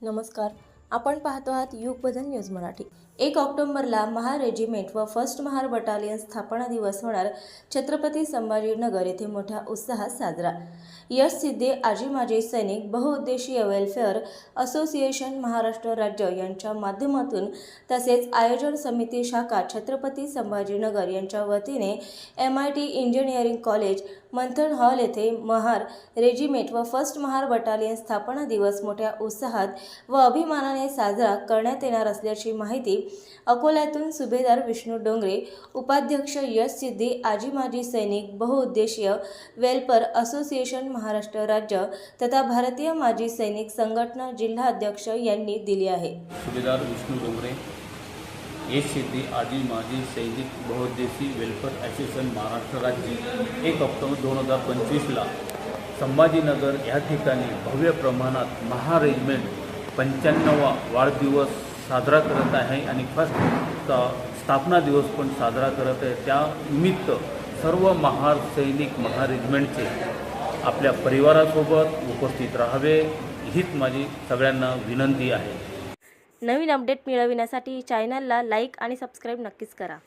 नमस्कार. आपण पाहतो आहात युग बदल न्यूज मराठी. 1 ऑक्टोबरला महार रेजिमेंट व फर्स्ट महार बटालियन स्थापना दिवस होणार. छत्रपती संभाजीनगर येथे मोठ्या उत्साहात साजरा. यश सिद्धे आजी माजी सैनिक बहुउद्देशीय वेलफेअर असोसिएशन महाराष्ट्र राज्य यांच्या माध्यमातून तसेच आयोजन समिती शाखा छत्रपती संभाजीनगर यांच्या वतीने MIT इंजिनिअरिंग कॉलेज मंथन हॉल येथे महार रेजिमेंट व फर्स्ट महार बटालियन स्थापना दिवस मोठ्या उत्साहात व अभिमानाने साजरा करण्यात येणार असल्याची माहिती अकोल्यातून सुभेदार विष्णू डोंगरे, उपाध्यक्ष यश सिद्धे आजी माजी सैनिक बहुउद्देशीय वेलफेअर असोसिएशन महाराष्ट्र राज्य तथा भारतीय माजी सैनिक संघटना जिल्हा अध्यक्ष यांनी दिली आहे. सुभेदार विष्णू डोंगरे, यश सिद्धे आजी माजी सैनिक बहुउद्देशीय वेलफेअर असोसिएशन महाराष्ट्र राज्य 1 ऑक्टोबर 2025ला संभाजीनगर या ठिकाणी भव्य प्रमाणात महार रेजिमेंट 95वा वाढदिवस साजरा करत आहे आणि फर्स्ट स्थापना दिवस पण साजरा करत आहे. त्या निमित्त सर्व महार सैनिक महार रेजिमेंटचे आपल्या परिवारासोबत उपस्थित राहावे हीच माझी सगळ्यांना विनंती आहे. नवीन अपडेट मिळविण्यासाठी चॅनलला लाईक आणि सबस्क्राईब नक्कीच करा.